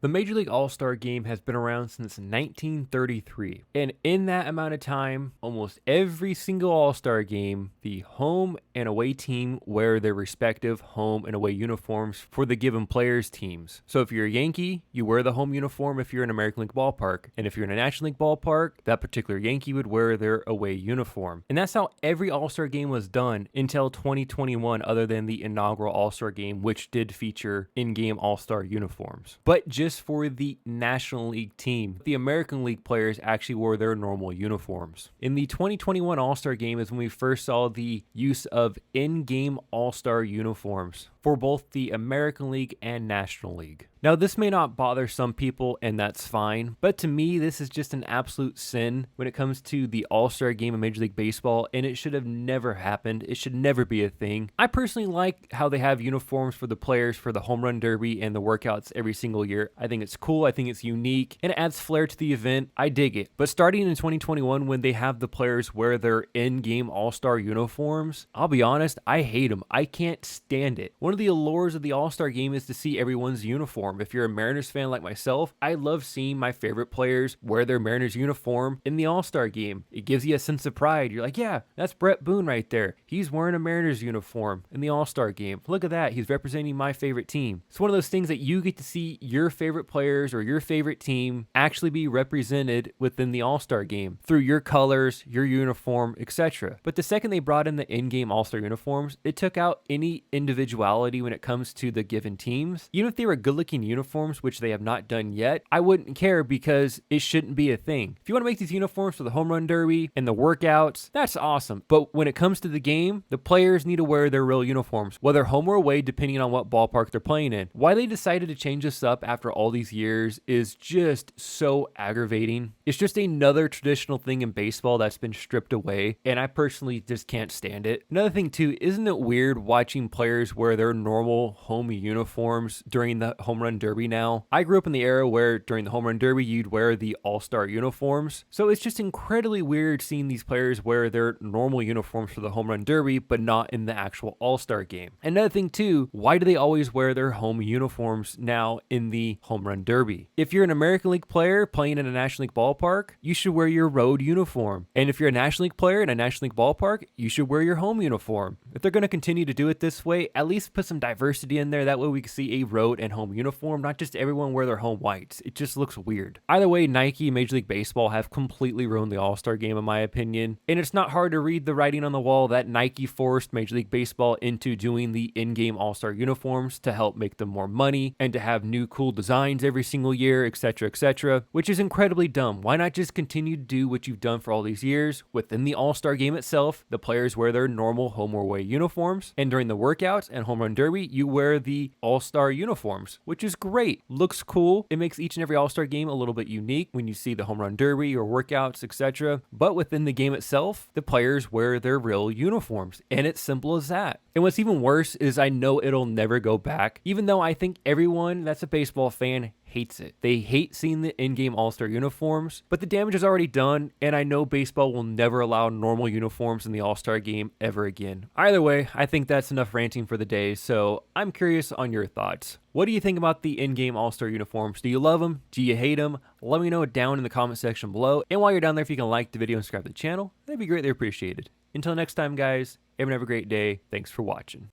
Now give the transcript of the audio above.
The Major League All-Star Game has been around since 1933, and in that amount of time, almost every single All-Star Game, the home and away team wear their respective home and away uniforms for the given players' teams. So if you're a Yankee, you wear the home uniform if you're in an American League ballpark, and if you're in a National League ballpark, that particular Yankee would wear their away uniform. And that's how every All-Star Game was done until 2021, other than the inaugural All-Star Game, which did feature in-game All-Star uniforms. But just for the National League team, the American League players actually wore their normal uniforms. In the 2021 All-Star Game is when we first saw the use of in-game All-Star uniforms for both the American League and National League. Now, this may not bother some people, and that's fine, but to me, this is just an absolute sin when it comes to the All-Star Game of Major League Baseball, and it should have never happened. It should never be a thing. I personally like how they have uniforms for the players for the Home Run Derby and the workouts every single year. I think it's cool, I think it's unique, and it adds flair to the event. I dig it. But starting in 2021, when they have the players wear their in-game All-Star uniforms, I'll be honest, I hate them. I can't stand it. One of the allures of the All-Star Game is to see everyone's uniform. If you're a Mariners fan like myself, I love seeing my favorite players wear their Mariners uniform in the All-Star Game. It gives you a sense of pride. You're like, yeah, that's Brett Boone right there. He's wearing a Mariners uniform in the All-Star Game. Look at that. He's representing my favorite team. It's one of those things that you get to see your favorite players or your favorite team actually be represented within the All-Star Game through your colors, your uniform, etc. But the second they brought in the in-game All-Star uniforms, it took out any individuality when it comes to the given teams. Even if they were good-looking uniforms, which they have not done yet, I wouldn't care because it shouldn't be a thing. If you want to make these uniforms for the Home Run Derby and the workouts, that's awesome. But when it comes to the game, the players need to wear their real uniforms, whether home or away, depending on what ballpark they're playing in. Why they decided to change this up after all these years is just so aggravating. It's just another traditional thing in baseball that's been stripped away, and I personally just can't stand it. Another thing too, isn't it weird watching players wear their normal home uniforms during the Home Run Derby now? I grew up in the era where during the Home Run Derby, you'd wear the All-Star uniforms. So it's just incredibly weird seeing these players wear their normal uniforms for the Home Run Derby, but not in the actual All-Star Game. Another thing too, why do they always wear their home uniforms now in the Home Run Derby? If you're an American League player playing in a National League ballpark, you should wear your road uniform. And if you're a National League player in a National League ballpark, you should wear your home uniform. If they're going to continue to do it this way, at least put some diversity in there. That way we can see a road and home uniform, not just everyone wear their home whites. It just looks weird. Either way, Nike and Major League Baseball have completely ruined the All-Star Game in my opinion. And it's not hard to read the writing on the wall that Nike forced Major League Baseball into doing the in-game All-Star uniforms to help make them more money and to have new cool designs every single year, etc., which is incredibly dumb. Why not just continue to do what you've done for all these years? Within the All-Star Game itself, the players wear their normal home or away uniforms, and during the workouts and Home Run Derby, you wear the All-Star uniforms, which is great. Looks cool. It makes each and every All-Star Game a little bit unique when you see the Home Run Derby or workouts, etc. But within the game itself, the players wear their real uniforms, and it's simple as that. And what's even worse is I know it'll never go back, even though I think everyone that's a baseball fan hates it. They hate seeing the in-game All-Star uniforms, but the damage is already done, and I know baseball will never allow normal uniforms in the All-Star Game ever again. Either way, I think that's enough ranting for the day, so I'm curious on your thoughts. What do you think about the in-game All-Star uniforms? Do you love them? Do you hate them? Let me know down in the comment section below, and while you're down there, if you can like the video and subscribe to the channel, that'd be greatly appreciated. Until next time, guys, everyone have a great day. Thanks for watching.